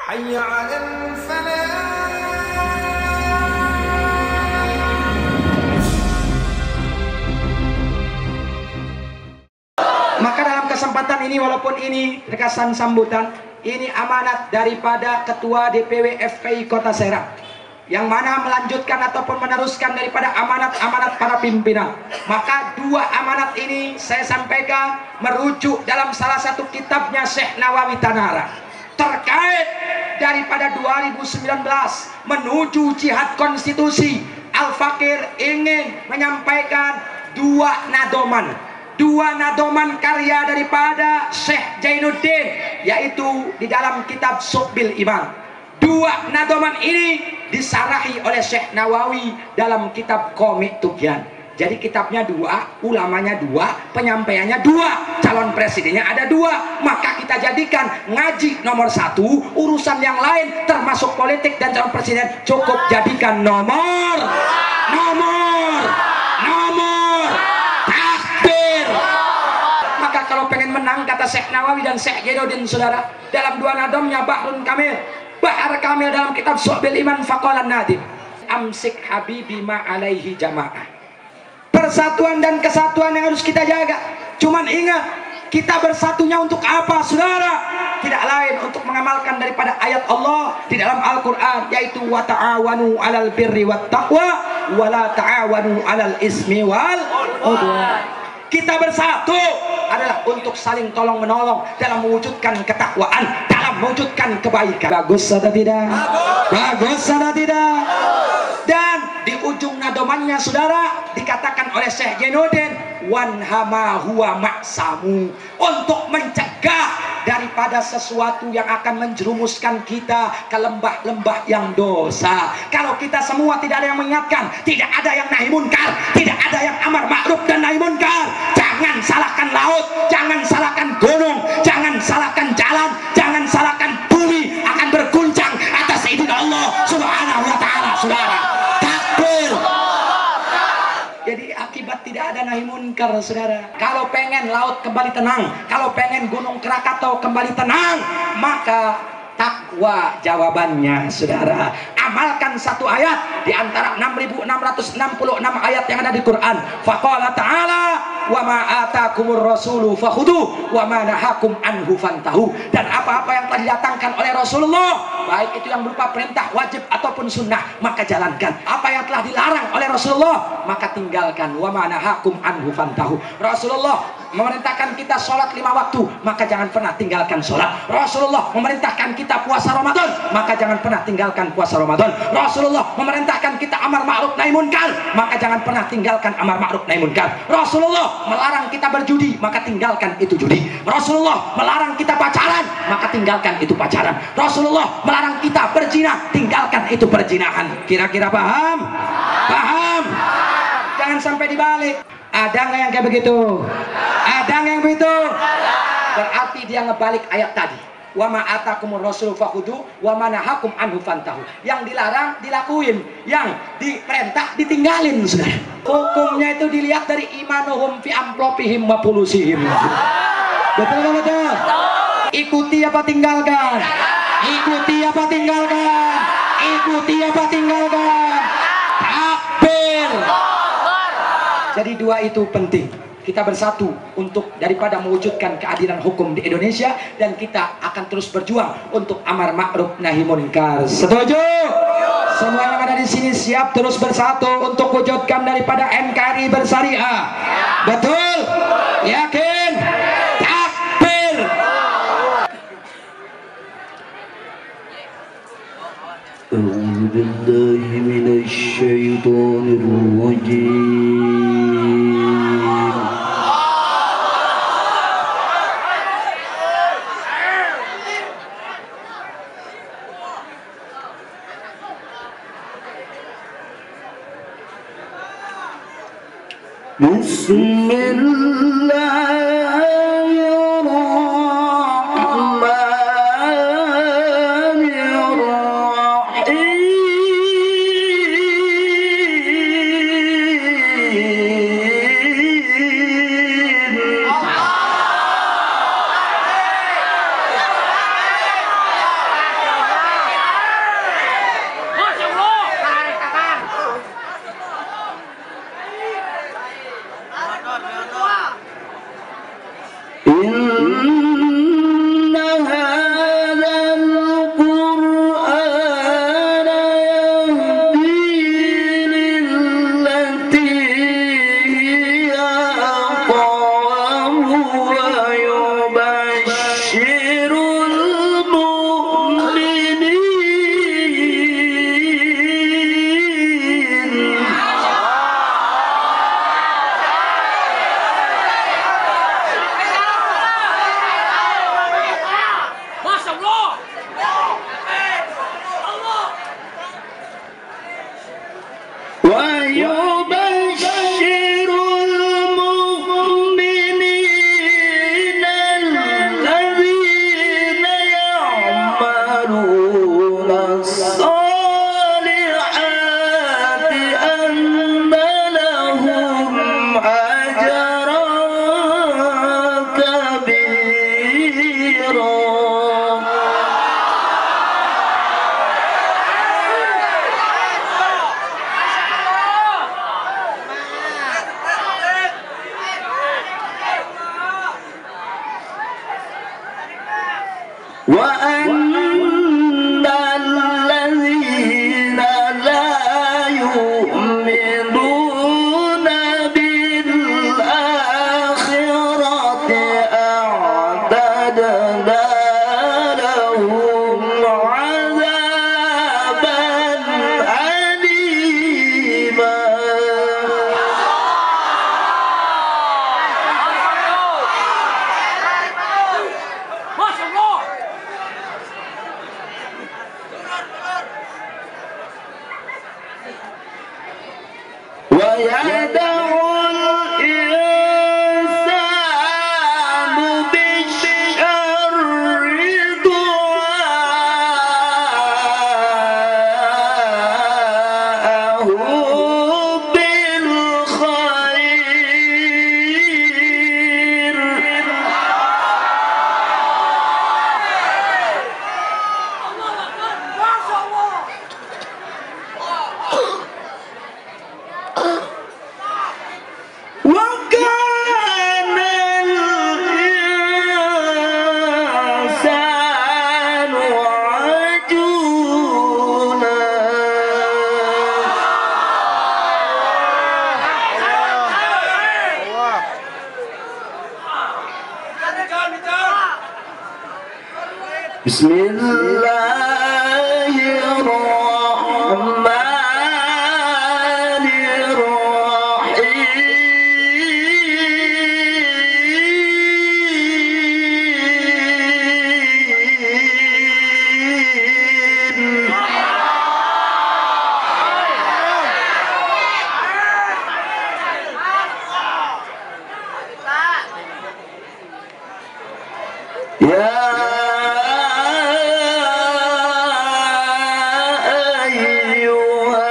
حي على الفلاح. Maka dalam kesempatan ini, walaupun ini rekasan sambutan, ini amanat daripada Ketua DPW FPI Kota Serang, yang mana melanjutkan ataupun meneruskan daripada amanat-amanat para pimpinan. Maka dua amanat ini saya sampaikan merujuk dalam salah satu kitabnya Syekh Nawawi Tanara terkait daripada 2019 menuju jihad konstitusi. Al-Fakir ingin menyampaikan dua nadoman karya daripada Syekh Jainuddin, yaitu di dalam kitab Subbil Iman. Dua nadoman ini disarahi oleh Syekh Nawawi dalam kitab Komik Tugyan. Jadi kitabnya dua, ulamanya dua, penyampaiannya dua, calon presidennya ada dua. Maka kita jadikan ngaji nomor satu, urusan yang lain termasuk politik dan calon presiden cukup jadikan nomor takbir. Maka kalau pengen menang, kata Syekh Nawawi dan Syekh Jainuddin, saudara, dalam dua nadomnya Bahar Kamil dalam kitab Subbil Iman, faqalan nadim amsik habibi ma alaihi jamaah. Persatuan dan kesatuan yang harus kita jaga. Cuman ingat, kita bersatunya untuk apa, saudara? Tidak lain untuk mengamalkan daripada ayat Allah di dalam Al-Quran, yaitu wa ta'awanu 'alal birri wat taqwa wa la ta'awanu 'alal ismi wal udwan. Kita bersatu adalah untuk saling tolong menolong dalam mewujudkan ketakwaan, dalam mewujudkan kebaikan. Bagus atau tidak? Bagus atau tidak? Dan di ujung nadomannya, saudara, dikatakan oleh Syekh Jainuddin, wanhama huwa maksamu, untuk mencegah daripada sesuatu yang akan menjerumuskan kita ke lembah-lembah yang dosa. Kalau kita semua tidak ada yang mengingatkan, tidak ada yang nahi munkar, tidak ada yang amar ma'ruf dan nahi munkar, jangan salahkan laut, jangan salahkan gunung, jangan salahkan jalan, jangan salahkan bumi akan berguncang atas izin Allah Subhanahu wa ta'ala, saudara. Takbir. Jadi akibat tidak ada nahi munkar, saudara. Kalau pengen laut kembali tenang, kalau pengen gunung Krakatau kembali tenang, maka takwa jawabannya, saudara. Amalkan satu ayat di antara 6.666 ayat yang ada di Quran. Faqala ta'ala wa ma atakumur rasulu fakhudhu wa ma nahakum anhu fantahu. Dan apa-apa yang telah didatangkan oleh Rasulullah, baik itu yang berupa perintah wajib ataupun sunnah, maka jalankan. Apa yang telah dilarang oleh Rasulullah, maka tinggalkan. Wa ma nahakum anhu fantahu. Rasulullah memerintahkan kita sholat 5 waktu, maka jangan pernah tinggalkan sholat. Rasulullah memerintahkan kita puasa Ramadan, maka jangan pernah tinggalkan puasa Ramadan. Rasulullah memerintahkan kita amar ma'ruf nahi munkar, maka jangan pernah tinggalkan amar ma'ruf nahi munkar. Rasulullah melarang kita berjudi, maka tinggalkan itu judi. Rasulullah melarang kita pacaran, maka tinggalkan itu pacaran. Rasulullah melarang kita berzina, tinggalkan itu perzinahan. Kira-kira paham? Paham? Jangan sampai dibalik. Ada nggak yang kayak begitu? Ada nggak yang begitu? Berarti dia ngebalik ayat tadi. Wa ma atakumur rasul fakhudhu wa ma nahakum anhu fantahu. Yang dilarang dilakuin, yang diperintah ditinggalin, saudara. Hukumnya itu dilihat dari imanuhum fi amplopihim wa pulusihim. Betul apa betul? Ikuti apa tinggalkan? Ikuti apa tinggalkan? Ikuti apa tinggalkan? Takbir. Jadi dua itu penting. Kita bersatu untuk daripada mewujudkan keadilan hukum di Indonesia, dan kita akan terus berjuang untuk amar ma'ruf nahi munkar. Setuju? Semua yang ada di sini siap terus bersatu untuk wujudkan daripada NKRI bersyariah. Betul? Yakin? Takbir. A'udzu billahi minasy syaithanir rajim. الصالحات أن لهم أجرا كبيرا. وأن الذين لا يؤمنون بالآخرة أعتدنا لهم عذابا أليما. ويدعو الإنسان بالشر دعاءه بالخير. وكان الإنسان عجولا. بسم الله الرحمن الرحيم. يا أيها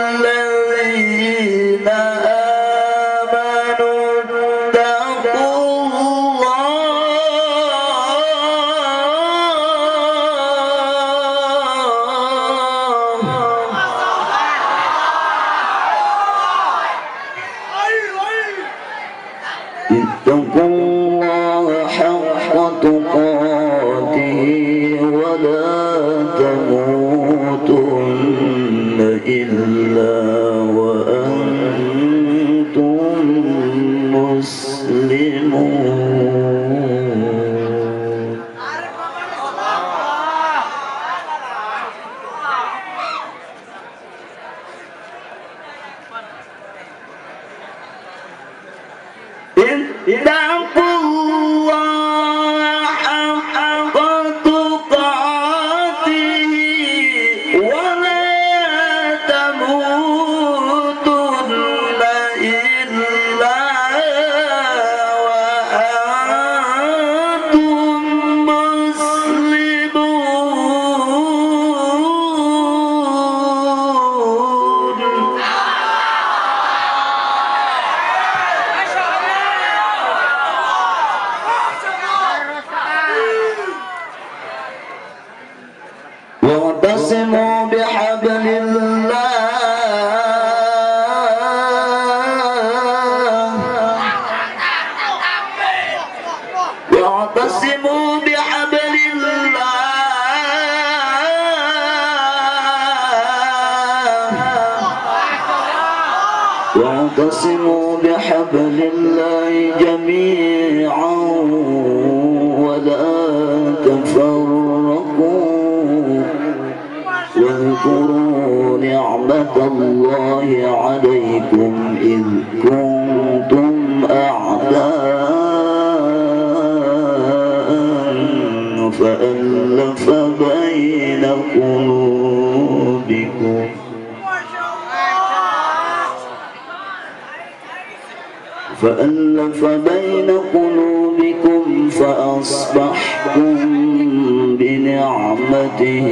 الذين آمنوا اتقوا الله حق تقاته ولا تموتن إلا وأنتم مسلمون. اتقوا الله حق تقاته ولا تموتن إلا وأنتم مسلمون. واعتصموا بحبل الله واعتصموا بحبل الله واعتصموا بحبل الله جميعا ولا تفرقوا. واذكروا نعمة الله عليكم إذ كنتم أعداء فألف بين قلوبكم فأصبحتم بنعمته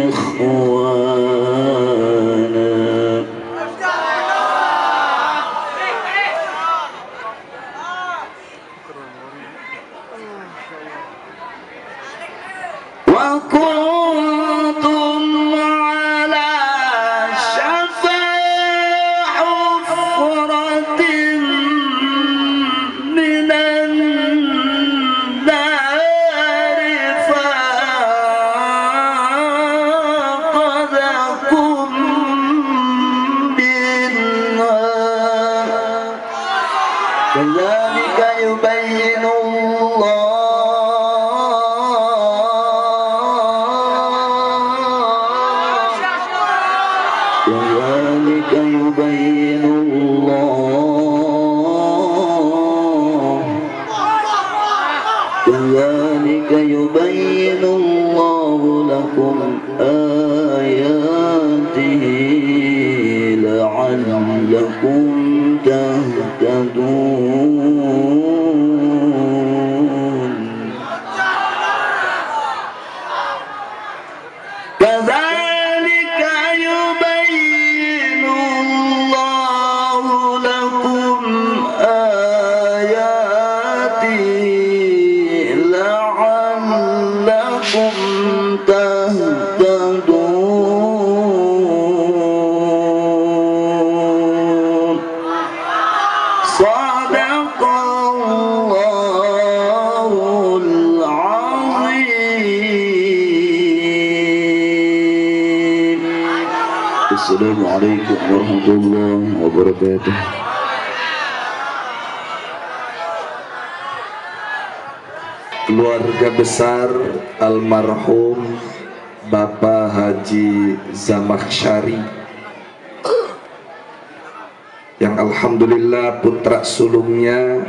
إخوانا وكنتم على شفا حفرة من النار فأنقذكم منها كذلك يبين كذلك يبين الله لكم آياته لعلكم تهتدون كذلك يبين الله لكم آياته لعلكم تهتدون صدق الله العظيم. السلام عليكم ورحمة الله وبركاته. Keluarga besar almarhum Bapak Haji Zamakhsyari yang alhamdulillah putra sulungnya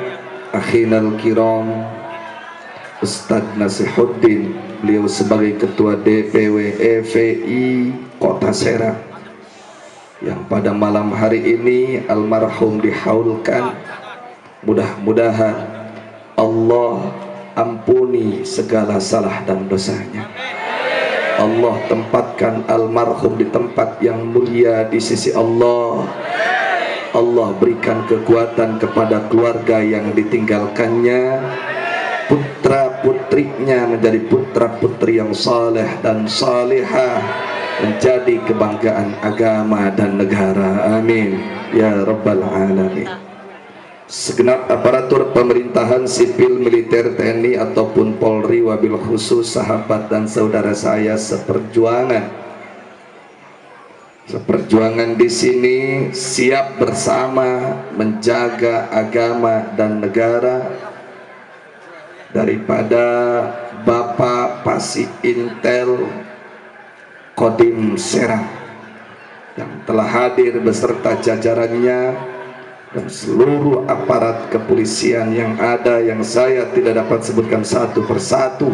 akhinal kiram Ustadz Nasihuddin, beliau sebagai ketua DPW EVI Kota Serang, yang pada malam hari ini almarhum dihaulkan. Mudah-mudahan Allah ampuni segala salah dan dosanya. Allah tempatkan almarhum di tempat yang mulia di sisi Allah. Allah berikan kekuatan kepada keluarga yang ditinggalkannya, putra putrinya menjadi putra putri yang saleh dan salihah, menjadi kebanggaan agama dan negara. Amin ya rabbal alamin. Segenap aparatur pemerintahan sipil, militer, TNI ataupun Polri, wabil khusus sahabat dan saudara saya seperjuangan di sini siap bersama menjaga agama dan negara daripada Bapak Pasi Intel Kodim Serang yang telah hadir beserta jajarannya dan seluruh aparat kepolisian yang ada, yang saya tidak dapat sebutkan satu persatu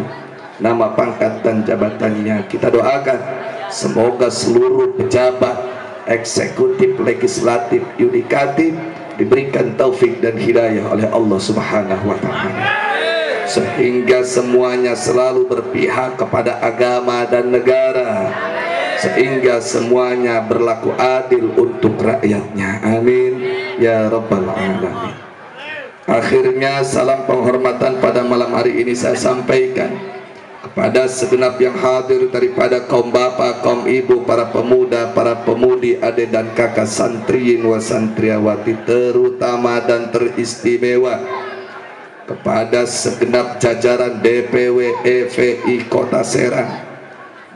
nama, pangkat dan jabatannya. Kita doakan semoga seluruh pejabat eksekutif, legislatif, yudikatif diberikan taufik dan hidayah oleh Allah Subhanahu wa Ta'ala, sehingga semuanya selalu berpihak kepada agama dan negara, sehingga semuanya berlaku adil untuk rakyatnya. Amin ya rabbal alamin. Akhirnya salam penghormatan pada malam hari ini saya sampaikan kepada segenap yang hadir daripada kaum bapak, kaum ibu, para pemuda, para pemudi, adik dan kakak, santriin wa santriawati terutama dan teristimewa, kepada segenap jajaran DPW EVI Kota Serang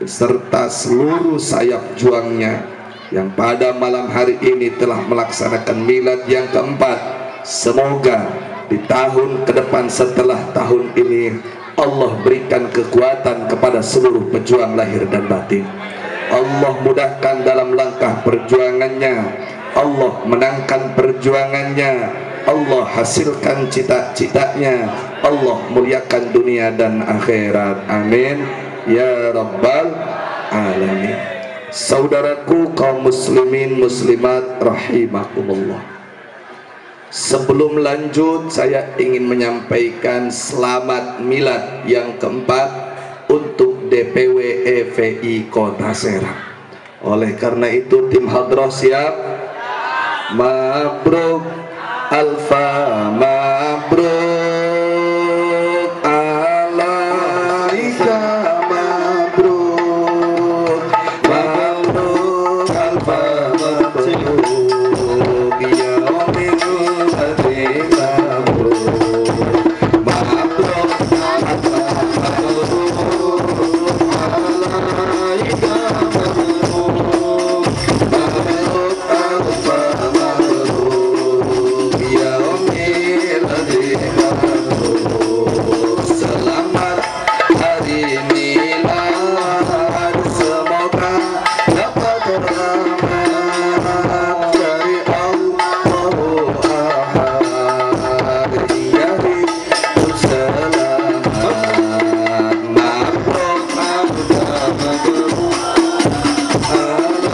beserta seluruh sayap juangnya yang pada malam hari ini telah melaksanakan milad yang keempat. Semoga di tahun ke depan setelah tahun ini Allah berikan kekuatan kepada seluruh pejuang lahir dan batin. Allah mudahkan dalam langkah perjuangannya, Allah menangkan perjuangannya, Allah hasilkan cita-citanya, Allah muliakan dunia dan akhirat. Amin ya rabbal alamin. Saudaraku kaum muslimin muslimat rahimakumullah, Sebelum lanjut, saya ingin menyampaikan selamat milad yang keempat untuk DPW FPI Kota Serang. Oleh karena itu, tim hadrah siap? Mabruk, alfa mabruk, alaika mabruk, mabruk, alfa mabruk, ya minul hadi mabruk, mabruk, alfa mabruk, alaika mabruk, mabruk, alfa mabruk, ya minul hadi mabruk. Selamat hari milad, semoga dapat rahmat dari Allahu Ahad, ya hidup selamat. Mabruk, mabruk,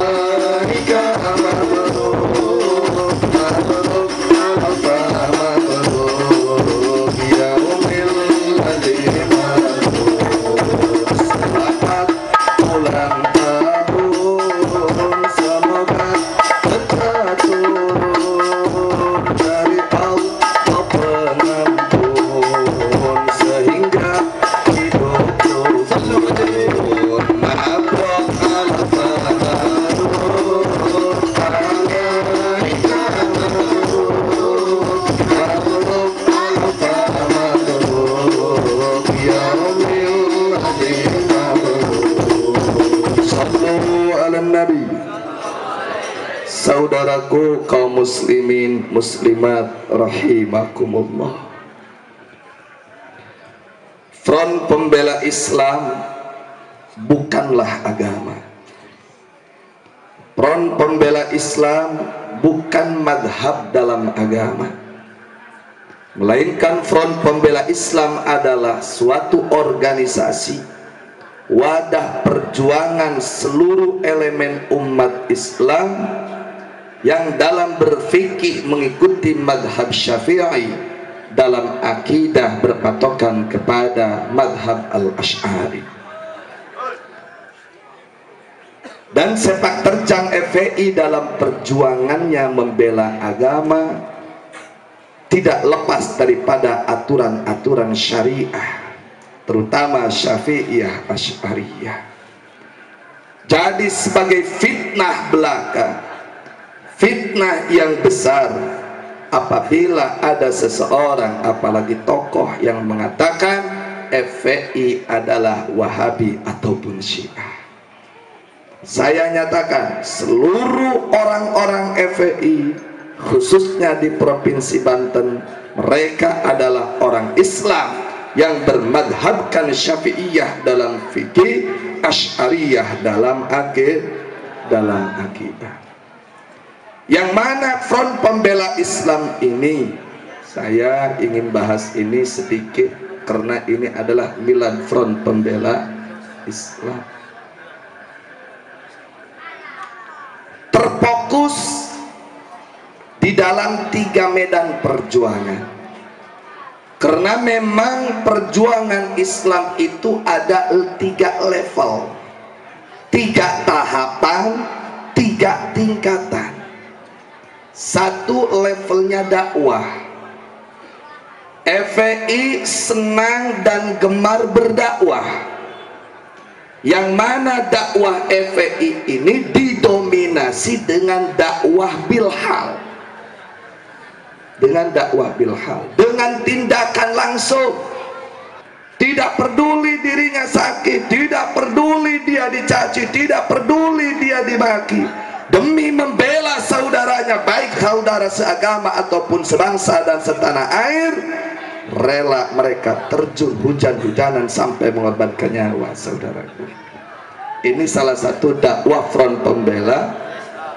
alaika mabruk, mabruk, alfa mabruk, ya umil hadi mabruk. Selamat ulang tahun, semoga cepat turun dari Allah pengampun, sehingga hidup terus subur. Mabruk, alfa mabruk, alaika mabruk, mabruk, alfa mabruk, ya umil hadi mabruk. Sallu ala nabi. Saudaraku kaum muslimin muslimat rahimakumullah, Front Pembela Islam bukanlah agama. Front Pembela Islam bukan madhab dalam agama, melainkan Front Pembela Islam adalah suatu organisasi, wadah perjuangan seluruh elemen umat Islam yang dalam berfikih mengikuti madhab Syafi'i, dalam akidah berpatokan kepada madhab Al-Asy'ari. Dan sepak terjang FPI dalam perjuangannya membela agama tidak lepas daripada aturan-aturan syariah, terutama Syafi'iyah Asy'ariyah. Jadi sebagai fitnah belaka, fitnah yang besar, apabila ada seseorang, apalagi tokoh, yang mengatakan FPI adalah Wahabi ataupun Syiah. Saya nyatakan seluruh orang-orang FPI, khususnya di Provinsi Banten, mereka adalah orang Islam yang bermadhabkan Syafi'iyah dalam fikih, Asy'ariyah dalam akidah. Yang mana Front Pembela Islam ini, saya ingin bahas ini sedikit karena ini adalah milad Front Pembela Islam. Terfokus di dalam 3 medan perjuangan, karena memang perjuangan Islam itu ada 3 level, 3 tahapan, 3 tingkatan. 1 levelnya dakwah. FPI senang dan gemar berdakwah, yang mana dakwah FPI ini didominasi dengan dakwah bilhal, dengan tindakan langsung. Tidak peduli dirinya sakit, tidak peduli dia dicaci, tidak peduli dia dimaki, demi membela saudaranya, baik saudara seagama ataupun sebangsa dan setanah air, rela mereka terjun hujan-hujanan sampai mengorbankan nyawa saudaraku. Ini salah satu dakwah Front Pembela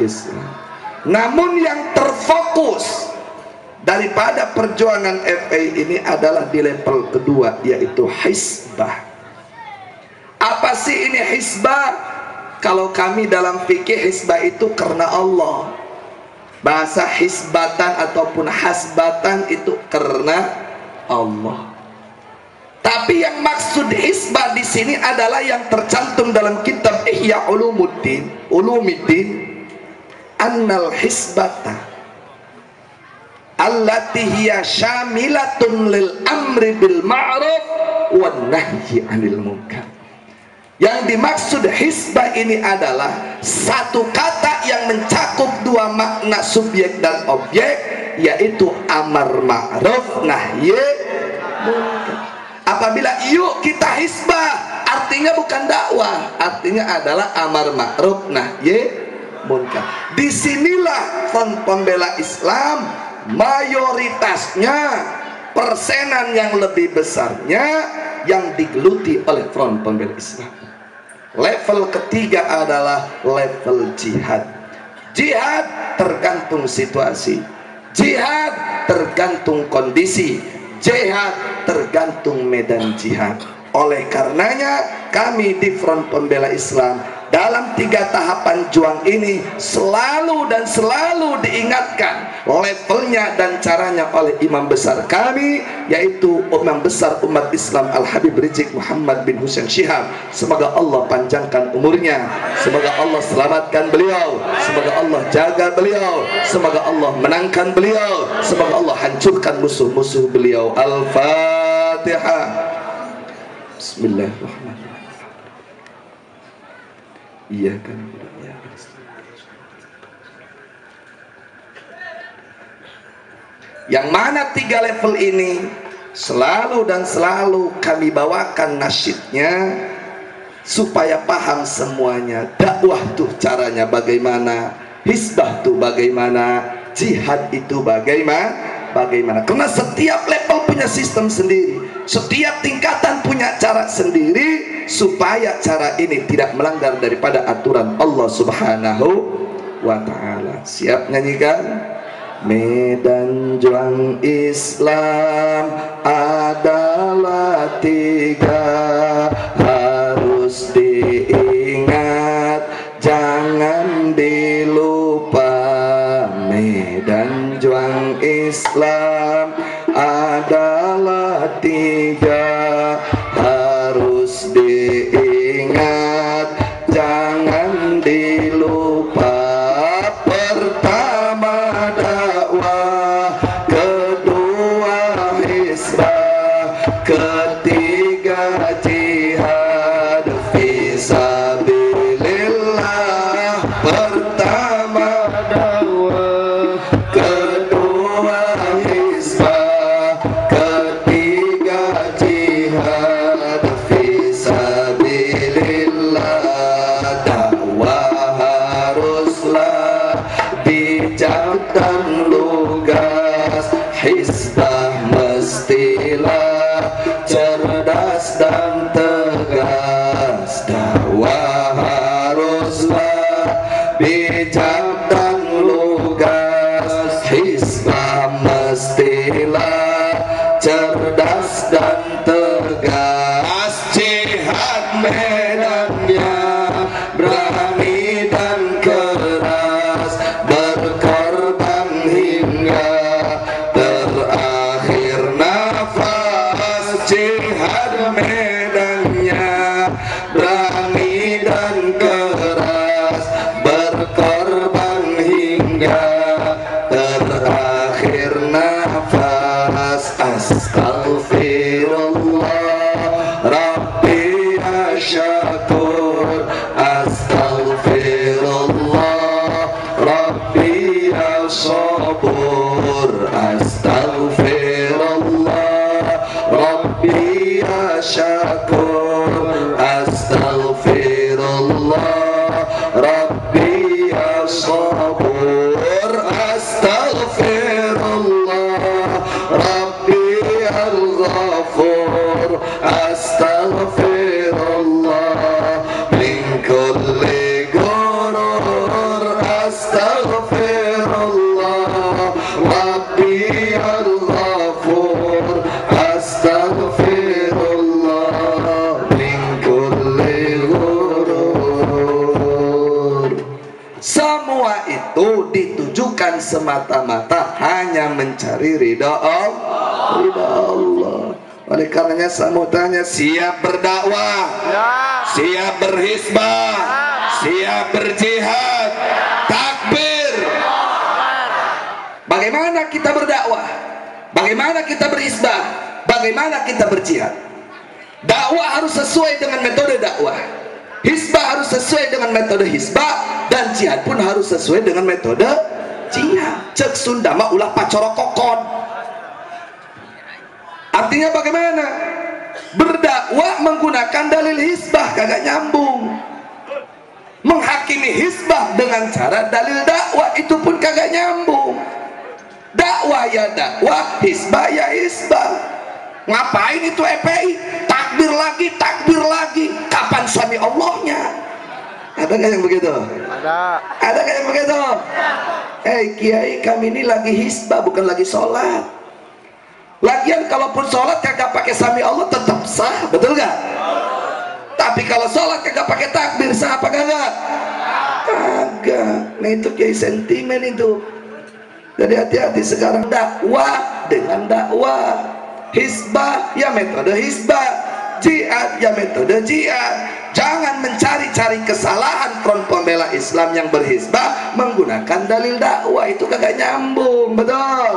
Islam. Namun yang terfokus daripada perjuangan FPI ini adalah di level kedua, yaitu hizbah. Apa sih ini hizbah? Kalau kami dalam fikih, hizbah itu karena Allah. Bahasa hisbatan ataupun hasbatan itu karena Allah. Tapi yang maksud hisbah di sini adalah yang tercantum dalam kitab Ihya Ulumuddin, annal hisbata allati hiya syamilatun lil amri bil ma'ruf wan nahyi 'anil munkar. Yang dimaksud hisbah ini adalah satu kata yang mencakup dua makna subjek dan objek, yaitu amar ma'ruf nahi munkar. Apabila yuk kita hisbah, artinya bukan dakwah, artinya adalah amar ma'ruf nahi munkar. Disinilah Front Pembela Islam mayoritasnya, persenan yang lebih besarnya yang digeluti oleh Front Pembela Islam. Level ketiga adalah level jihad. Jihad tergantung situasi, jihad tergantung kondisi, jihad tergantung medan jihad. Oleh karenanya kami di Front Pembela Islam dalam 3 tahapan juang ini selalu dan selalu diingatkan levelnya dan caranya oleh imam besar kami, yaitu imam besar umat Islam Al-Habib Rizik Muhammad bin Husain Syihab. Semoga Allah panjangkan umurnya, semoga Allah selamatkan beliau, semoga Allah jaga beliau, semoga Allah menangkan beliau, semoga Allah hancurkan musuh-musuh beliau. Al-Fatihah. Bismillahirrahmanirrahim. Iya kan, yang mana 3 level ini selalu dan selalu kami bawakan nasyidnya supaya paham semuanya. Dakwah tuh caranya bagaimana, hisbah tuh bagaimana, jihad itu bagaimana. Karena setiap level punya sistem sendiri, setiap tingkatan punya cara sendiri, supaya cara ini tidak melanggar daripada aturan Allah Subhanahu wa ta'ala. Siap nyanyikan? Medan juang Islam adalah 3, harus diingat, jangan dilupa. Medan juang Islam adalah 3, harus diingat, jangan dilupa. Pertama dakwah, kedua hisbah, ketiga jihad fisabilillah. Pertama dakwah, kedua hisbah, ketiga jihad fisabilillah. Dakwah haruslah bijak dan lugas, hisbah mestilah cerdas dan tegas. Dakwah haruslah bijak dan lugas, hisbah mestilah cerdas dan tegas. Jihad medannya berani dan keras, berkorban hingga terakhir nafas. Jihad medannya berani dan keras, berkorban hingga terakhir nafas. Astaghfirullah Rabbi ya syakur, astaghfirullah Rabbi ya sabur, astaghfirullah Rabbi ya syakur, astaghfirullah Rabbi ya sabur, astaghfirullah Rabbi al-ghafur, astaghfirullah tujukan semata-mata hanya mencari ridha Allah. Oleh karenanya saya mau tanya, siap berdakwah, siap berhisbah, siap berjihad, takbir. Bagaimana kita berdakwah? Bagaimana kita berhisbah? Bagaimana kita berjihad? Dakwah harus sesuai dengan metode dakwah, hisbah harus sesuai dengan metode hisbah, dan jihad pun harus sesuai dengan metode jihad. Cek Sunda mah ulah pacorokokon. Artinya bagaimana? Berdakwah menggunakan dalil hisbah kagak nyambung. Menghakimi hisbah dengan cara dalil dakwah itu pun kagak nyambung. Dakwah ya dakwah, hisbah ya hisbah. Ngapain itu EPI? Takbir lagi. Kapan suami Allahnya? Ada nggak yang begitu? Ada nggak yang begitu? Kiai, kami ini lagi hisbah, bukan lagi sholat. Lagian kalaupun sholat kagak pakai sami Allah tetap sah, betul gak? Tapi kalau sholat kagak pakai takbir, sah apa kagak? Kagak. Nah itu kiai sentimen itu. Jadi hati-hati sekarang, dakwah dengan dakwah, hisbah ya metode hisbah, jihad ya metode jihad. Jangan mencari-cari kesalahan front pembela Islam yang berhisbah menggunakan dalil dakwah, itu kagak nyambung, betul?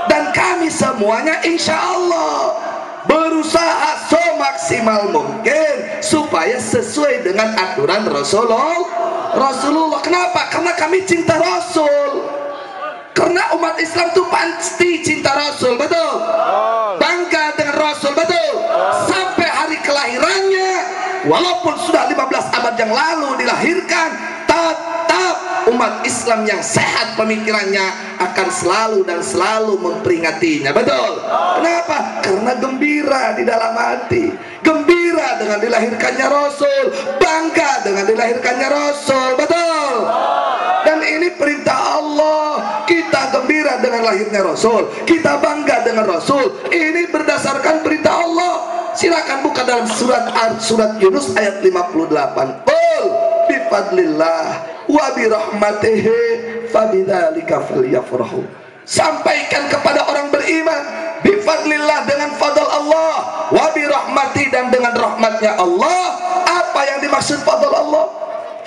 Dan kami semuanya insya Allah berusaha semaksimal mungkin supaya sesuai dengan aturan Rasulullah. Kenapa? Karena kami cinta Rasul. Karena umat Islam itu pasti cinta Rasul, betul? Bangga dengan Rasul, betul? Sampai hari kelahirannya, walaupun sudah 15 abad yang lalu dilahirkan, tetap umat Islam yang sehat pemikirannya akan selalu dan selalu memperingatinya, betul? Kenapa? Karena gembira di dalam hati, gembira dengan dilahirkannya Rasul, bangga dengan dilahirkannya Rasul, betul? Dan ini perintah Allah, kita gembira dengan lahirnya Rasul, kita bangga dengan Rasul, ini berdasarkan perintah Allah. Silakan buka dalam surat Yunus ayat 58. Qul bifadlillah wa birahmatihi fabidzalika falyafrahu. Sampaikan kepada orang beriman, bifadlillah dengan fadl Allah, wa birahmati dan dengan rahmatnya Allah. Apa yang dimaksud fadl Allah?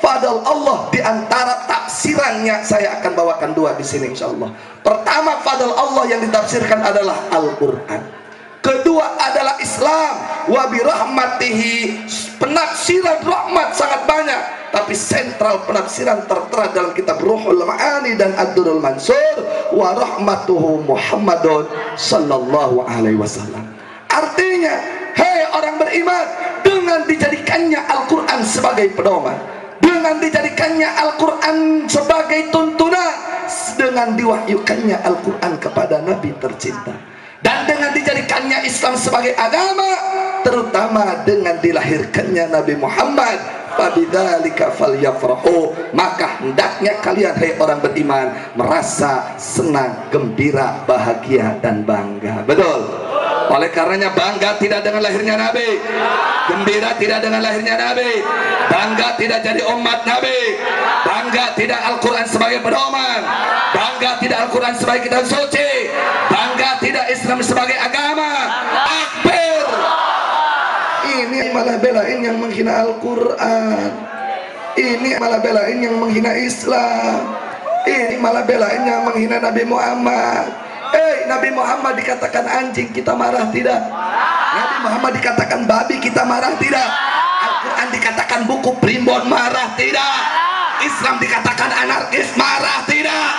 Fadl Allah diantara tafsirannya saya akan bawakan dua di sini insyaallah. Pertama, fadl Allah yang ditafsirkan adalah Al-Quran. Kedua adalah Islam. Wa birahmatihi, penafsiran rahmat sangat banyak, tapi sentral penafsiran tertera dalam kitab Ruhul Ma'ani dan Ad-Durrul Mansur. Wa rahmatuhu Muhammadun sallallahu alaihi wasallam. Artinya, hei orang beriman, dengan dijadikannya Al-Quran sebagai pedoman, dengan dijadikannya Al-Quran sebagai tuntunan, dengan diwahyukannya Al-Quran kepada Nabi tercinta, dan dengan dijadikannya Islam sebagai agama, terutama dengan dilahirkannya Nabi Muhammad, fabidzalika falyafrahu, maka hendaknya kalian hai orang beriman merasa senang, gembira, bahagia dan bangga, betul? Oleh karenanya bangga tidak dengan lahirnya Nabi, gembira tidak dengan lahirnya Nabi, bangga tidak jadi umat Nabi, bangga tidak Al-Quran sebagai pedoman, bangga tidak Al-Quran sebagai kitab suci, bangga tidak Islam sebagai agama. Takbir. Ini malah belain yang menghina Al-Quran, ini malah belain yang menghina Islam, ini malah belain yang menghina Nabi Muhammad. Nabi Muhammad dikatakan anjing, kita marah tidak? Nabi Muhammad dikatakan babi, kita marah tidak? Al-Quran dikatakan buku primbon, marah tidak? Islam dikatakan anarkis, marah tidak?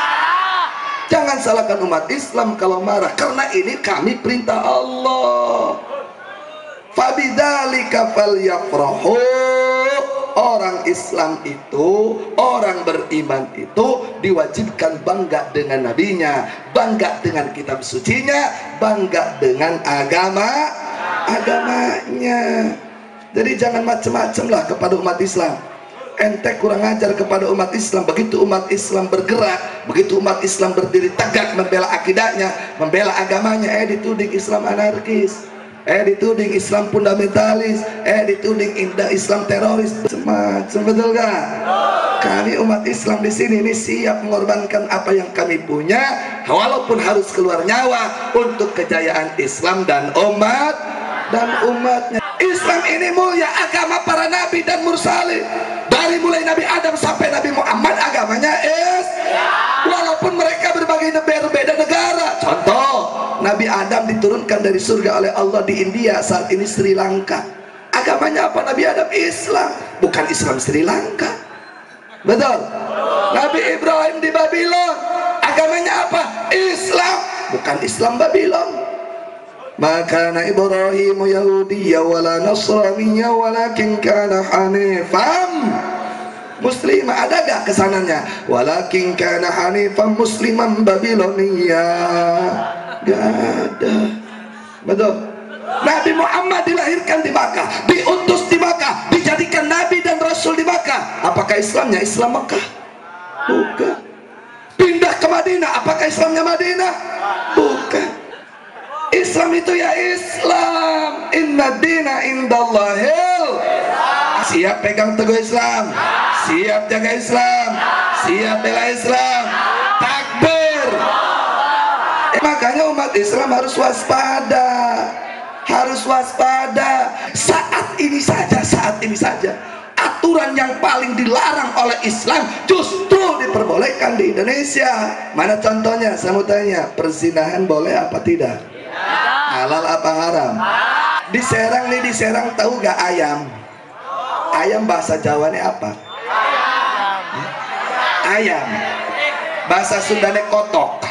Jangan salahkan umat Islam kalau marah, karena ini kami perintah Allah. Fabidzalika falyafrahu. Orang Islam itu, orang beriman itu diwajibkan bangga dengan nabinya, bangga dengan kitab sucinya, bangga dengan agamanya. Jadi jangan macam-macam lah kepada umat Islam. Ente kurang ajar kepada umat Islam. Begitu umat Islam bergerak, begitu umat Islam berdiri tegak membela akidahnya, membela agamanya, dituding Islam anarkis, dituding Islam fundamentalis, dituding Islam teroris, semacam, betul gak? Kami umat Islam di sini ini siap mengorbankan apa yang kami punya, walaupun harus keluar nyawa untuk kejayaan Islam dan umatnya. Islam ini mulia, agama para nabi dan mursalin. Dari mulai Nabi Adam sampai Nabi Muhammad agamanya walaupun mereka berbeda negara. Contoh, Nabi Adam diturunkan dari surga oleh Allah di India, saat ini Sri Lanka. Agamanya apa Nabi Adam? Islam, bukan Islam Sri Lanka. Betul. Nabi Ibrahim di Babylon, agamanya apa? Islam, bukan Islam Babylon. Maka Ibrahim Yahudiyya wala Nasraniyya walakin kana hanifan muslim. Ada gak kesananya? Walakin kana hanifan musliman Babiloniya. Gak ada. Betul. Nabi Muhammad dilahirkan di Makkah, diutus di Makkah, dijadikan Nabi dan Rasul di Makkah. Apakah Islamnya Islam Makkah? Bukan. Pindah ke Madinah, apakah Islamnya Madinah? Bukan. Islam itu ya Islam. Inna dina indallahil. Siap pegang teguh Islam, siap jaga Islam, siap bela Islam. Takbir. Makanya umat Islam harus waspada. Harus waspada. Saat ini saja aturan yang paling dilarang oleh Islam justru diperbolehkan di Indonesia. Mana contohnya? Saya mau tanya, perzinahan boleh apa tidak? Halal apa haram? Di Serang tahu gak ayam? Ayam bahasa Jawanya apa? Ayam. Bahasa Sundanya kotok.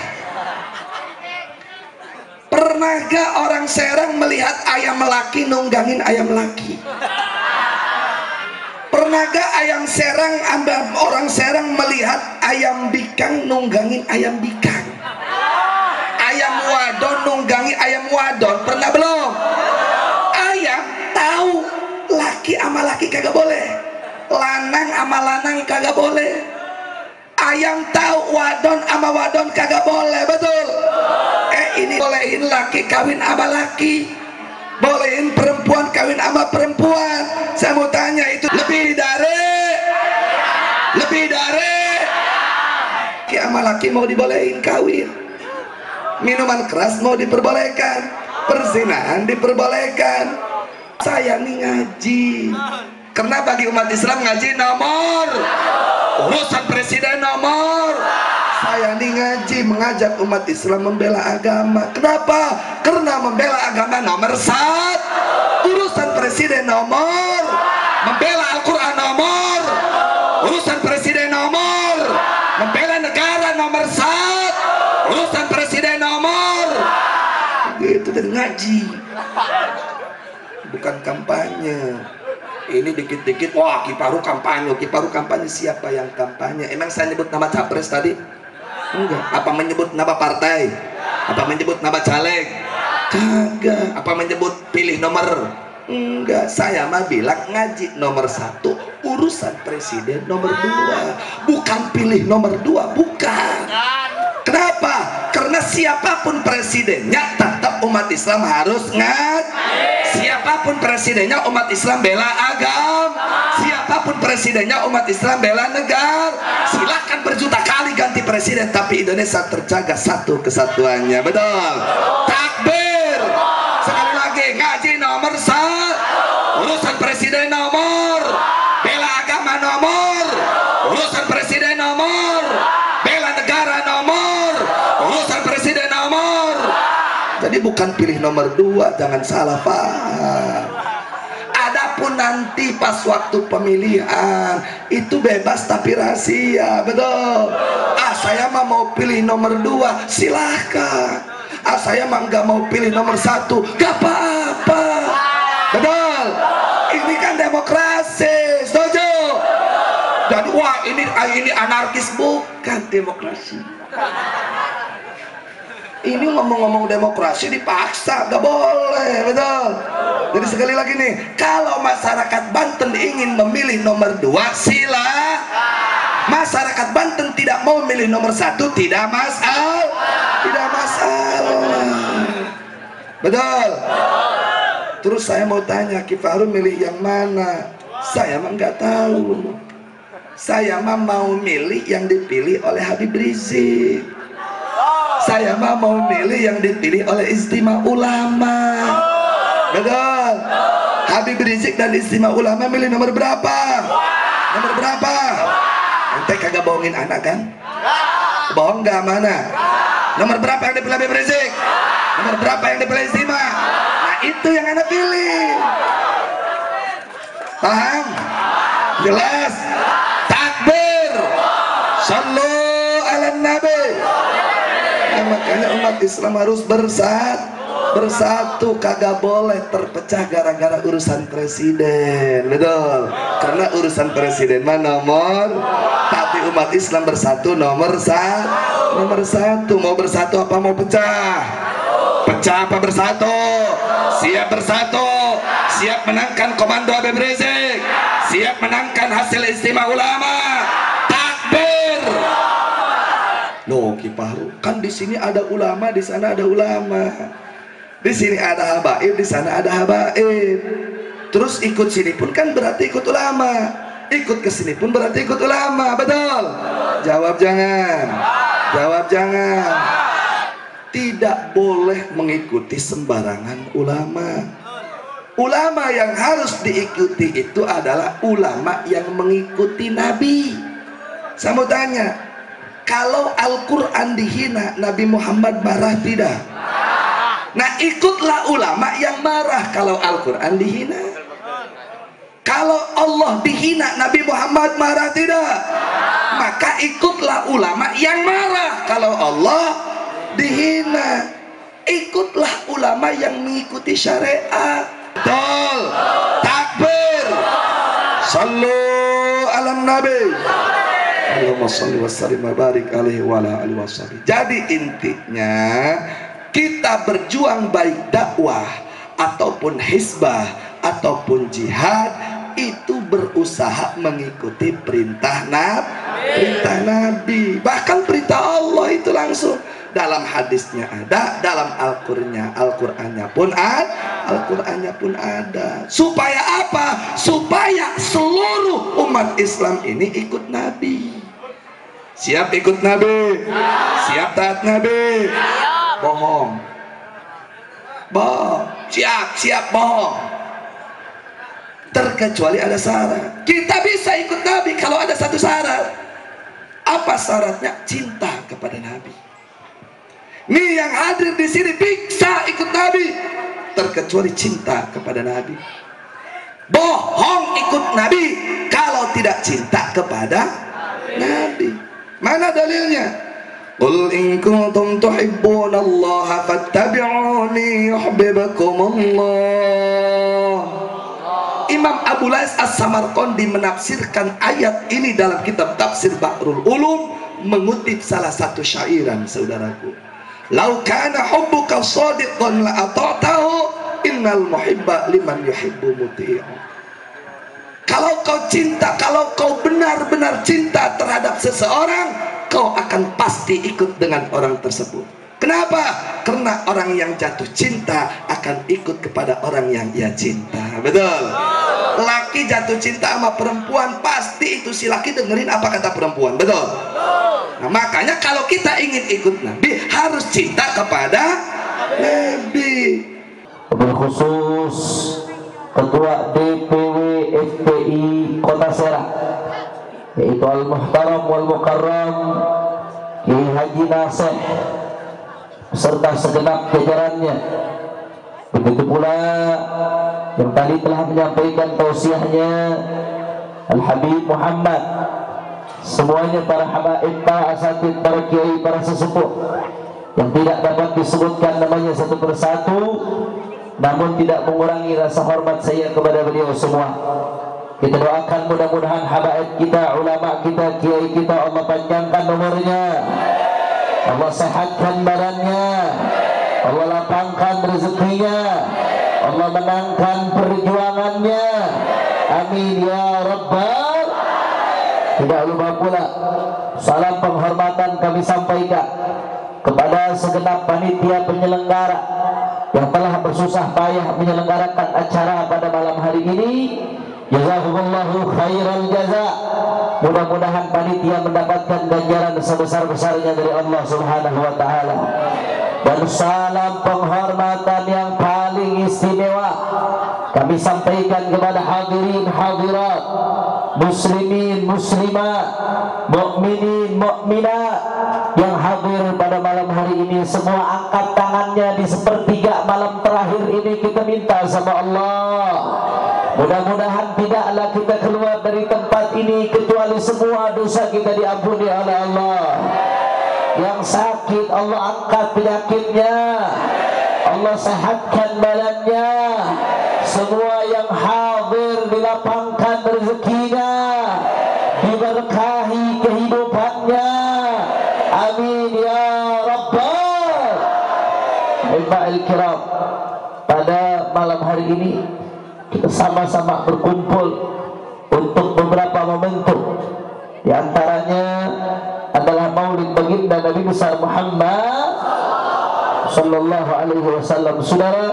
Pernah gak orang Serang melihat ayam laki nunggangin ayam laki? Pernah gak orang Serang melihat ayam bikang nunggangin ayam bikang? Ayam wadon nunggangi ayam wadon? Pernah belum? Ayam tahu laki sama laki kagak boleh, lanang sama lanang kagak boleh. Ayam tahu wadon sama wadon kagak boleh, betul? Ini bolehin laki kawin sama laki, bolehin perempuan kawin sama perempuan. Saya mau tanya, itu lebih dari laki sama laki mau dibolehin kawin. Minuman keras mau diperbolehkan, perzinahan diperbolehkan. Saya nih ngaji, karena bagi umat Islam ngaji nomor, urusan presiden nomor. Saya nih ngaji mengajak umat Islam membela agama. Kenapa? Karena membela agama nomor 1, urusan presiden nomor, membela Al-Quran nomor, urusan presiden nomor, membela negara nomor 1, urusan presiden nomor. Gitu dari ngaji, bukan kampanye. Ini dikit-dikit, wah Kiparu kampanye. Siapa yang kampanye? Emang saya nyebut nama capres tadi? Enggak. Apa menyebut nama partai? Apa menyebut nama caleg? Kagak. Apa menyebut pilih nomor? Enggak. Saya mah bilang ngaji nomor 1, urusan presiden nomor 2, bukan pilih nomor 2, bukan. Kenapa? Karena siapapun presidennya tetap umat Islam harus ngaji. Siapapun presidennya umat Islam bela agama. Siapapun presidennya umat Islam bela negara. Silakan berjuta kali ganti presiden, tapi Indonesia terjaga satu kesatuannya. Betul? Takbir. Sekali lagi, ngaji nomor 1, urusan presiden nomor, bela agama nomor, urusan presiden nomor, bela negara nomor, urusan presiden nomor. Jadi bukan pilih nomor 2, jangan salah paham. Adapun nanti pas waktu pemilihan itu bebas tapi rahasia, betul? Saya mah mau pilih nomor 2, silahkan. Saya mah nggak mau pilih nomor 1, gak apa-apa, betul? Ini kan demokrasi, setuju? Jadi wah ini anarkis, bukan demokrasi. Ini ngomong-ngomong demokrasi dipaksa, gak boleh, betul? Jadi sekali lagi nih, kalau masyarakat Banten ingin memilih nomor 2, sila. Masyarakat Banten tidak mau memilih nomor 1, tidak masalah. Betul? Terus saya mau tanya, Kifaru milih yang mana? Saya mah nggak tahu. Saya mah mau milih yang dipilih oleh Habib Rizik. Saya mah mau milih yang dipilih oleh Istimewa Ulama. Betul. Habib Rizik dan Istimewa Ulama milih nomor berapa? Nomor berapa? Ente kagak bohongin anak kan? Bohong gak mana? Nomor berapa yang dipilih Habib Rizik? Nomor berapa yang dipilih Istimewa? Nah itu yang anak pilih. Paham? Jelas? Takbir. Sallu ala nabi. Nah, makanya umat Islam harus bersatu, kagak boleh terpecah gara-gara urusan presiden. Betul. Karena urusan presiden mah nomor, tapi umat Islam bersatu nomor satu. Mau bersatu apa mau pecah? Pecah apa bersatu? Siap bersatu. Siap menangkan komando Habib Rizik. Siap menangkan hasil Istimewa Ulama. Takbir. Loh Kiparu, kan di sini ada ulama, di sana ada ulama. Di sini ada habaib, di sana ada habaib. Terus ikut sini pun kan berarti ikut ulama. Ikut ke sini pun berarti ikut ulama. Betul? Jawab jangan. Jawab jangan. Tidak boleh mengikuti sembarangan ulama. Ulama yang harus diikuti itu adalah ulama yang mengikuti Nabi. Saya mau tanya, kalau Al-Quran dihina, Nabi Muhammad marah tidak? Nah ikutlah ulama yang marah kalau Al-Quran dihina. Kalau Allah dihina, Nabi Muhammad marah tidak? Maka ikutlah ulama yang marah kalau Allah dihina. Ikutlah ulama yang mengikuti syariat. Betul. Takbir. Sallu ala nabi. Allahumma shalli wa sallim wa barik alaihi wa ala alihi wasallam. Jadi intinya kita berjuang baik dakwah ataupun hizbah ataupun jihad itu berusaha mengikuti perintah Nabi, bahkan perintah Allah itu langsung dalam hadisnya ada, dalam Al-Qur'annya pun ada. Supaya apa? Supaya seluruh umat Islam ini ikut Nabi. Siap ikut Nabi? Siap taat Nabi? Bohong. Siap bohong. Terkecuali ada syarat. Kita bisa ikut Nabi kalau ada satu syarat. Apa syaratnya? Cinta kepada Nabi. Nih yang hadir di sini bisa ikut Nabi, terkecuali cinta kepada Nabi. Bohong ikut Nabi kalau tidak cinta kepada Nabi. Mana dalilnya? Qul in kuntum tuhibbunallaha fattabi'uni yuhibbukumullah. Imam Abu Lais As-Samarqandi menafsirkan ayat ini dalam kitab Tafsir Bahrul Ulum, mengutip salah satu syairan saudaraku. Lau kana hubbuka shadiqan la ata'tahu innal muhibba liman yuhibbu muti'u. Kalau kau cinta, kalau kau benar-benar cinta terhadap seseorang, kau akan pasti ikut dengan orang tersebut. Kenapa? Karena orang yang jatuh cinta akan ikut kepada orang yang ia cinta. Betul? Laki jatuh cinta sama perempuan, pasti itu si laki dengerin apa kata perempuan. Betul? Nah, makanya kalau kita ingin ikut Nabi, harus cinta kepada Nabi. Berkhusus Ketua DPW FPI Kota Serang, yaitu Al-Muhtaram wal Mukarram Kiai Haji Nasih serta segenap jajarannya. Begitu pula yang tadi telah menyampaikan tausiahnya Al-Habib Muhammad, semuanya para habaib, para asatid, para kiai, para sesepuh yang tidak dapat disebutkan namanya satu persatu, namun tidak mengurangi rasa hormat saya kepada beliau semua. Kita doakan mudah-mudahan habaib kita, ulama kita, kiai kita, Allah panjangkan umurnya, Allah sehatkan badannya, Allah lapangkan rezekinya, Allah menangkan perjuangannya. Amin ya Rabbal. Tidak lupa pula salam penghormatan kami sampaikan kepada segenap panitia penyelenggara yang telah bersusah payah menyelenggarakan acara pada malam hari ini, Jazakumullahu khairal jaza. Mudah-mudahan panitia mendapatkan ganjaran sebesar-besarnya dari Allah Subhanahu wa taala. Dan salam penghormatan yang paling istimewa kami sampaikan kepada hadirin hadirat, muslimin muslimat, mukminin mukminat yang hadir pada malam hari ini. Semua angkat tangannya di sepertiga malam terakhir ini, kita minta sama Allah, mudah-mudahan tidaklah kita keluar dari tempat ini kecuali semua dosa kita diampuni oleh Allah. Yang sakit Allah angkat penyakitnya, Allah sehatkan badannya. Semua yang hadir dilapangkan rezekinya, diberkahi kehidupannya. Amin ya Rabbal Alamin. Kiram, pada malam hari ini kita sama-sama berkumpul untuk beberapa momentum. Di antaranya adalah Maulid baginda Nabi besar Muhammad sallallahu alaihi wasallam. Saudara,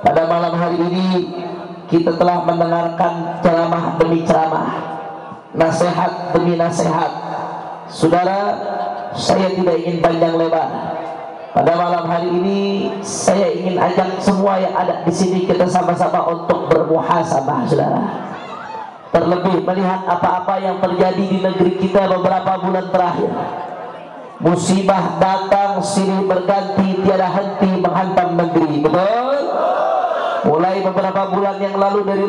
pada malam hari ini kita telah mendengarkan ceramah demi ceramah, nasihat demi nasihat. Saudara, saya tidak ingin panjang lebar. Pada malam hari ini saya ingin ajak semua yang ada di sini kita sama-sama untuk bermuhasabah, saudara. Terlebih melihat apa-apa yang terjadi di negeri kita beberapa bulan terakhir. Musibah datang silih berganti, tiada henti menghantam negeri, betul? Mulai beberapa bulan yang lalu dari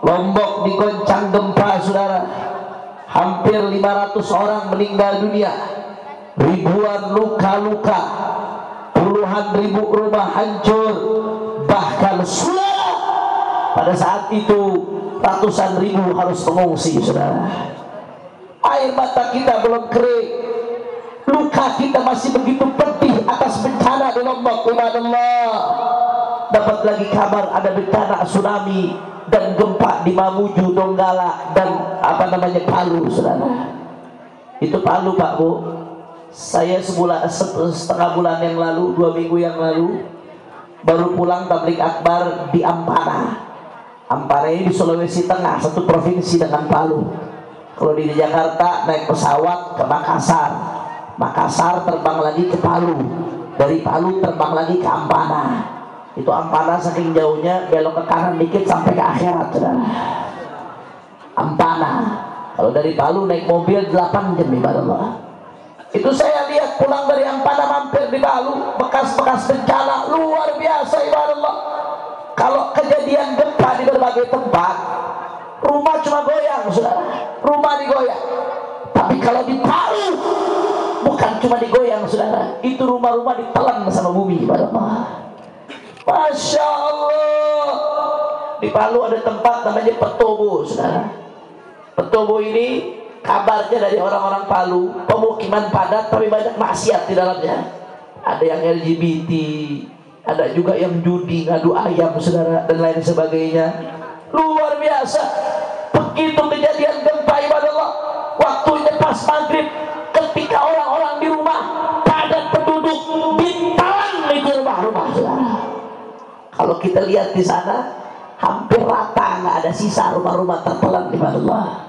Lombok digoncang gempa, saudara. Hampir 500 orang meninggal dunia, ribuan luka-luka, puluhan ribu rumah hancur. Bahkan saudara, pada saat itu ratusan ribu harus mengungsi, saudara. Air mata kita belum kering, luka kita masih begitu pedih atas bencana di Lombok. Allah, dapat lagi kabar ada bencana tsunami dan gempa di Mamuju, Donggala, dan Palu, saudara. Itu Palu, Pak Bu. Saya setengah bulan yang lalu, 2 minggu yang lalu, baru pulang tablik akbar di Ampana. Ampara ini di Sulawesi Tengah, satu provinsi dengan Palu. Kalau di Jakarta naik pesawat ke Makassar, Makassar terbang lagi ke Palu, dari Palu terbang lagi ke Ampana. Itu Ampana saking jauhnya, belok ke kanan dikit sampai ke akhirat, saudara. Ampana, kalau dari Palu naik mobil 8 jam, ibadallah. Itu saya lihat pulang dari Ampana mampir di Palu, bekas-bekas bencana luar biasa, ibadallah. Kalau kejadian gempa di berbagai tempat, rumah cuma goyang, saudara. Rumah digoyang. Tapi kalau di Palu, bukan cuma digoyang, saudara. Itu rumah-rumah ditelan sama bumi, Masya Allah. Di Palu ada tempat namanya Petobo, saudara. Petobo ini kabarnya dari orang-orang Palu, pemukiman padat tapi banyak maksiat di dalamnya. Ada yang LGBT, ada juga yang judi, ngadu ayam, saudara, dan lain sebagainya. Luar biasa. Begitu kejadian gempa, ibadallah, waktunya pas maghrib, ketika orang-orang di rumah padat penduduk, ditalan itu rumah-rumah, saudara. Kalau kita lihat di sana, hampir rata, nggak ada sisa rumah-rumah tertelan, ibadallah.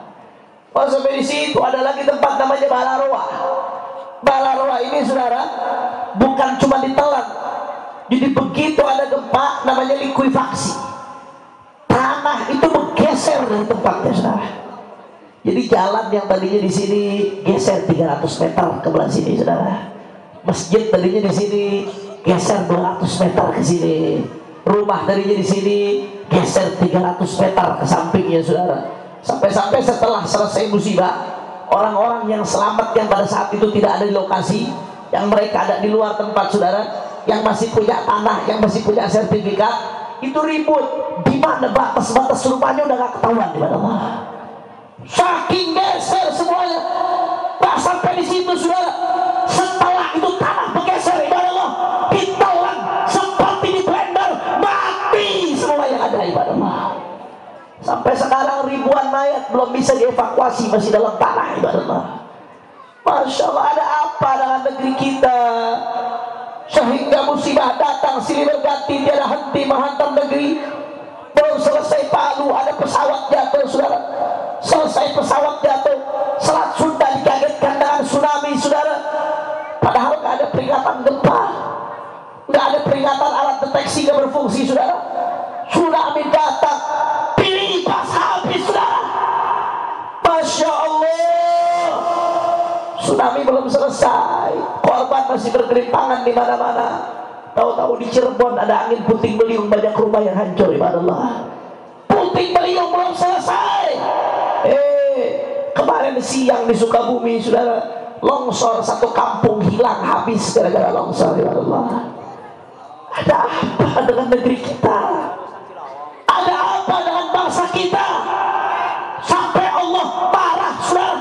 Oh, sampai di situ ada lagi tempat namanya Balaroa. Balaroa ini, saudara, bukan cuma ditelan. Jadi begitu ada gempa, namanya likuifaksi, tanah itu bergeser dari tempatnya, saudara. Jadi jalan yang tadinya di sini geser 300 meter ke belah sini, saudara. Masjid tadinya di sini geser 200 meter ke sini. Rumah tadinya di sini geser 300 meter ke sampingnya, saudara. Sampai-sampai setelah selesai musibah, orang-orang yang selamat yang pada saat itu tidak ada di lokasi, yang mereka ada di luar tempat, saudara, yang masih punya tanah, yang masih punya sertifikat, itu ribut di mana batas-batas rumahnya udah gak ketahuan, di mana. Saking geser semuanya, tak sampai di situ, saudara. Setelah itu tanah bergeser, ibadallah, ditelan seperti di blender, mati semua yang ada, ibadallah. Sampai sekarang ribuan mayat belum bisa dievakuasi, masih dalam tanah, ibadallah. Masya Allah, ada apa dengan negeri kita sehingga musibah datang silih berganti, tiada henti menghantam negeri. Belum selesai Palu, lalu ada pesawat jatuh, saudara. Selesai pesawat jatuh, Selat Sunda dikagetkan dengan tsunami, saudara. Padahal nggak ada peringatan gempa, nggak ada peringatan alat deteksi nggak berfungsi, saudara. Tsunami datang, pilih pas habis, saudara. Masya Allah, tsunami belum selesai, korban masih bergelimpangan di mana-mana. Tahu-tahu di Cirebon ada angin puting beliung, banyak rumah yang hancur. Ibadallah, puting beliung belum selesai. Kemarin siang di Sukabumi, saudara, longsor satu kampung hilang habis gara-gara longsor. Ibadallah, ada apa dengan negeri kita? Ada apa dengan bangsa kita? Sampai Allah marah, saudara.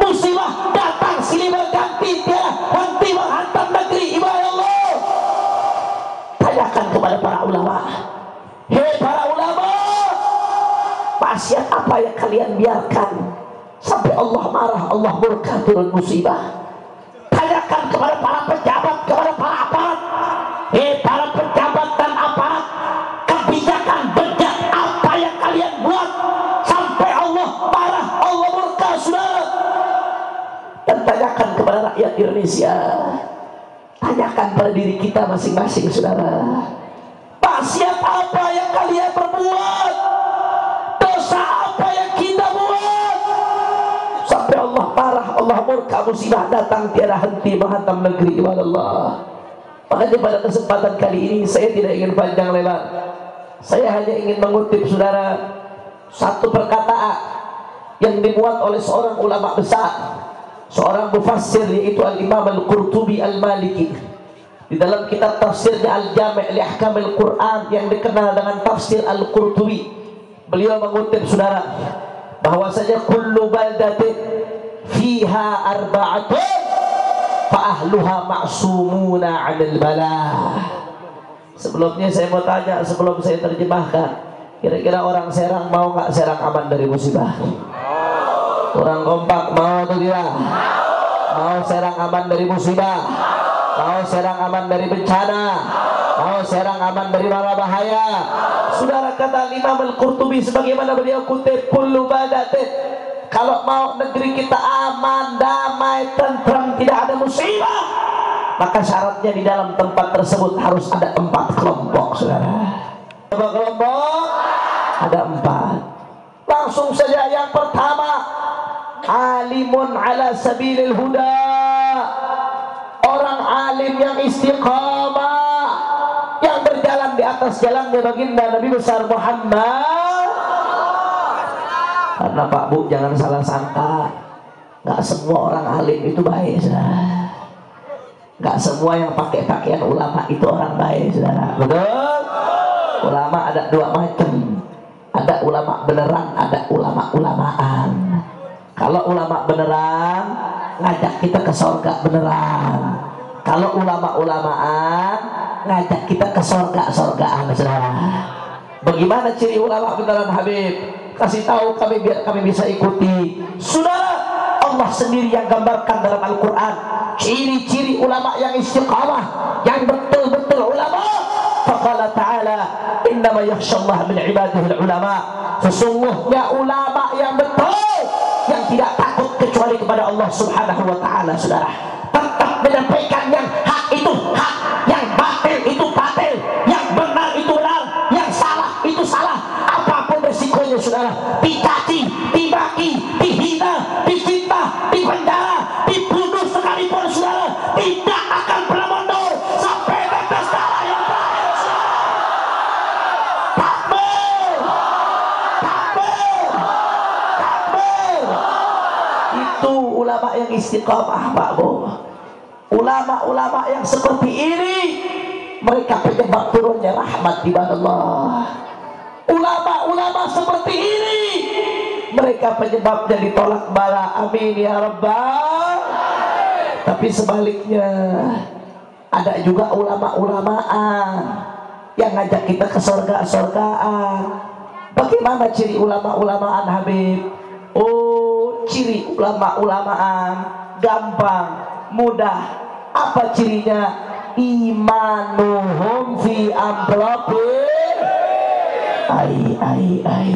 Musibah datang silih berganti, tiada henti menghantam negeri. Ibadallah, tanyakan kepada para ulama. Hei para ulama, maksiat apa yang kalian biarkan sampai Allah marah, Allah murka, turun musibah? Tanyakan kepada para pejabat, kepada para aparat. Hei para pejabat dan aparat, kebijakan bejat apa yang kalian buat sampai Allah marah, Allah murka, saudara? Dan tanyakan kepada rakyat Indonesia, tanyakan pada diri kita masing-masing, saudara. Maksiat apa yang kalian perbuat? Dosa apa yang kita buat sampai Allah marah, Allah murka, musibah datang tiada henti menghantam negeri. Wallah. Makanya pada kesempatan kali ini saya tidak ingin panjang lebar. Saya hanya ingin mengutip, saudara, satu perkataan yang dibuat oleh seorang ulama besar, seorang mufassir, yaitu Al-Imam Al-Qurtubi Al-Maliki. Di dalam kitab tafsirnya Al-Jami' li Ahkamil Quran yang dikenal dengan tafsir Al-Qurtubi, beliau mengutip, saudara, bahwasanya kullu baldatin fiha arba'atun fa ahluha ma'sumuna 'anil bala. Sebelumnya saya mau tanya, sebelum saya terjemahkan, kira-kira orang Serang mau nggak Serang aman dari musibah? Orang kompak mau atau tidak? Mau Serang aman dari musibah? Mau Serang aman dari bencana? Mau Serang aman dari mara bahaya? Saudara, kata Imam Al-Qurtubi sebagaimana beliau kutip, kullu badatin, kalau mau negeri kita aman, damai, tentram, tidak ada musibah, maka syaratnya di dalam tempat tersebut harus ada 4 kelompok, saudara. Berapa kelompok? Ada 4. Langsung saja yang pertama, alimun ala sabilil huda, orang alim yang istiqamah, yang berjalan di atas jalannya baginda Nabi besar Muhammad. Karena Pak Bu, jangan salah sangka, nggak semua orang alim itu baik, saudara. Nggak semua yang pakai pakaian ulama itu orang baik, saudara. Betul? Ulama ada 2 macam. Ada ulama beneran, ada ulama-ulamaan. Kalau ulama beneran ngajak kita ke surga beneran. Kalau ulama-ulamaan ngajak kita ke surga-surgaan, saudara. Bagaimana ciri ulama beneran, Habib? Kasih tahu kami biar kami bisa ikuti. Saudara, Allah sendiri yang gambarkan dalam Al-Quran ciri-ciri ulama yang istiqamah, yang betul-betul ulama. Faqala ta'ala, innama yakhshallaha min ibadihi al-ulama. Sesungguhnya ulama yang betul, yang tidak takut kecuali kepada Allah Subhanahu wa ta'ala, saudara. Tetap menyampaikan yang hak itu hak, yang batil itu batil, yang benar itu benar, yang salah itu salah. Apapun resikonya, saudara, dicaci, dimaki, dihina, difitnah, dipenjara, dibunuh sekalipun, saudara, tidak akan pernah mundur sampai tetes darah yang terakhir, saudara. Takbir, takbir, takbir. Itu ulama yang istiqamah, Pak Bu. Ulama-ulama yang seperti ini, mereka penyebab turunnya rahmat ibadallah. Ulama-ulama seperti ini, mereka penyebabnya ditolak bala. Amin ya Rabbal. Tapi sebaliknya, ada juga ulama-ulamaan yang ngajak kita ke surga-surgaan. Bagaimana ciri ulama-ulamaan, Habib? Oh, ciri ulama-ulamaan gampang, mudah. Apa cirinya? Imanuhum fi amrobi. Ai.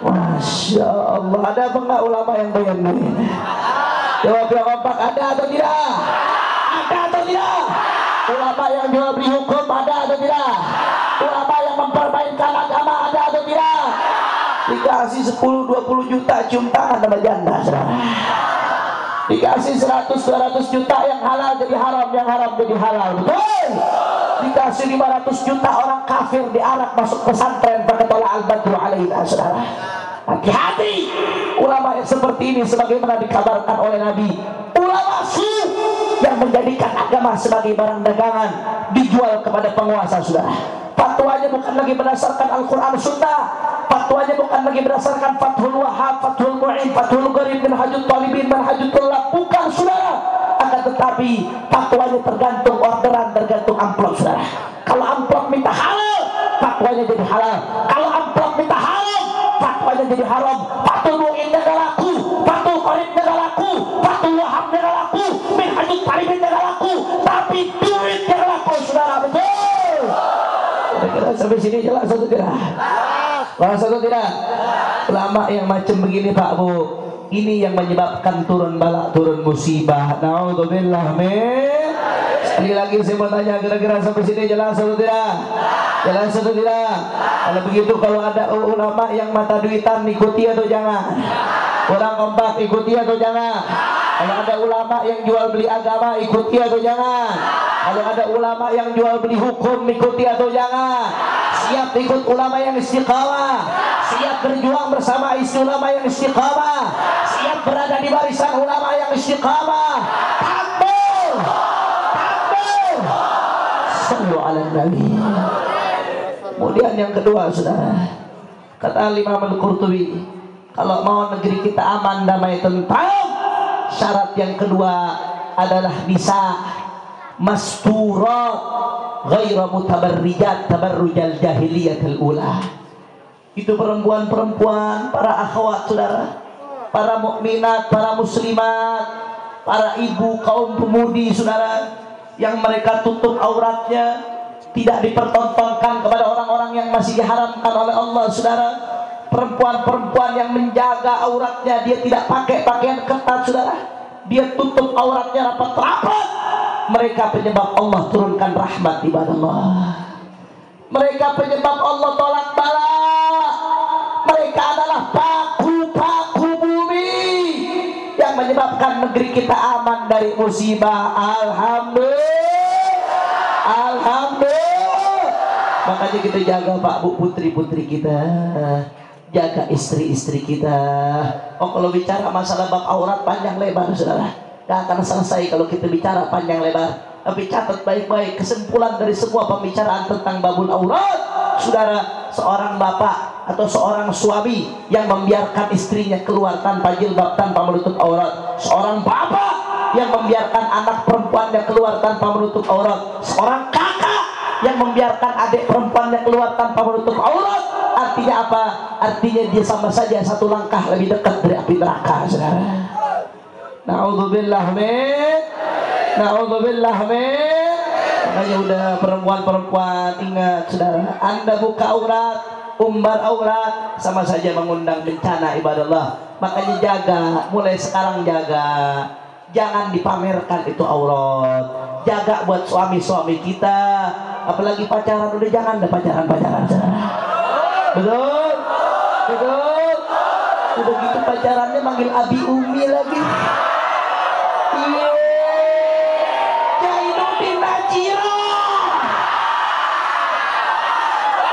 Masya Allah, ada apa enggak ulama yang bayangin? Jawab yang kompak, ada atau tidak? Ada atau tidak? Ulama yang jual beli hukum ada atau tidak? Ulama yang mempermainkan agama ada atau tidak? Dikasih 10-20 juta cium tangan sama janda, saudara. Dikasih 100-200 juta yang halal jadi haram, yang haram jadi halal, betul? Dikasih 500 juta orang kafir diarak masuk pesantren pakai tolak al-badru alaina, saudara. Hati-hati ulama yang seperti ini, sebagaimana dikabarkan oleh Nabi, ulama su yang menjadikan agama sebagai barang dagangan dijual kepada penguasa, saudara. Fatwanya bukan lagi berdasarkan Al-Quran Sunnah, fatwanya bukan lagi berdasarkan Fathul Wahab, Fathul Mu'in, Fathul Gharib, Minhajut Talibin, Minhajut Tulab, bukan, saudara. Akan tetapi fatwanya tergantung orderan, tergantung amplop, saudara. Kalau amplop minta halal, fatwanya jadi halal. Kalau amplop minta haram, fatwanya jadi haram. Fathul Mu'in nggak laku, Fathul Gharib nggak laku, Fathul Wahab nggak laku, Minhajut Talibin nggak laku, tapi duit nggak laku, saudara, betul? Kira-kira sampai sini jelas atau tidak? Jelas atau tidak? Ulama yang macam begini, Pak Bu, ini yang menyebabkan turun balak, turun musibah. Naudzubillah min. Sekali lagi saya mau tanya, kira-kira sampai sini jelas atau tidak? Jelas atau tidak? Kalau begitu, kalau ada ulama yang mata duitan, ikuti atau jangan? Orang kompak, ikuti atau jangan? Kalau ada ulama yang jual beli agama, ikuti atau jangan? Kalau ada ulama yang jual beli hukum, ikuti atau jangan? Siap ikut ulama yang istiqamah, siap berjuang bersama ulama yang istiqamah, siap berada di barisan ulama yang istiqamah. Takbir, takbir, sallu ala nabi. Kemudian yang kedua, saudara, kata Imam Al-Qurtubi, kalau mau negeri kita aman, damai, tentram, syarat yang kedua adalah bisa masturat ghaira mutabarrijat tabarrujal jahiliyatul ula. Itu perempuan-perempuan, para akhwat, saudara, para mukminat, para muslimat, para ibu, kaum pemudi, saudara, yang mereka tutup auratnya, tidak dipertontonkan kepada orang-orang yang masih diharamkan oleh Allah, saudara. Perempuan-perempuan yang menjaga auratnya, dia tidak pakai pakaian ketat, saudara, dia tutup auratnya rapat-rapat. Mereka penyebab Allah turunkan rahmat ibadah Allah. Mereka penyebab Allah tolak bala. Mereka adalah paku-paku bumi yang menyebabkan negeri kita aman dari musibah. Alhamdulillah, alhamdulillah. Makanya kita jaga, Pak Bu, putri-putri kita, jaga istri-istri kita. Oh, kalau bicara masalah bab aurat panjang lebar, saudara, gak akan selesai kalau kita bicara panjang lebar. Tapi catat baik-baik kesimpulan dari semua pembicaraan tentang babul aurat, saudara. Seorang bapak atau seorang suami yang membiarkan istrinya keluar tanpa jilbab, tanpa menutup aurat. Seorang bapak yang membiarkan anak perempuannya keluar tanpa menutup aurat. Seorang kakak yang membiarkan adik perempuannya keluar tanpa menutup aurat. Artinya apa? Artinya dia sama saja satu langkah lebih dekat dari api neraka, saudara. Na'udzubillah min, na'udzubillah min. Makanya udah perempuan-perempuan, ingat, saudara, Anda buka aurat, umbar aurat, sama saja mengundang bencana ibadah Allah. Makanya jaga, mulai sekarang jaga, jangan dipamerkan itu aurat. Jaga buat suami-suami kita, apalagi pacaran, udah jangan ada pacaran-pacaran, saudara. Betul? Betul? Udah gitu pacarannya manggil Abi Umi lagi. Iya, Jainuddin Najira.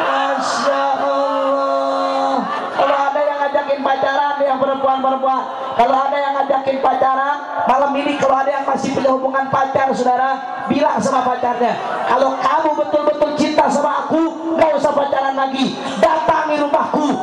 Masya Allah. Kalau ada yang ngajakin pacaran, yang perempuan-perempuan, kalau ada yang ngajakin pacaran malam ini, kalau ada yang masih punya hubungan pacar, saudara, bilang sama pacarnya, kalau kamu betul-betul cinta sama aku, gak usah pacaran lagi, datangi rumahku,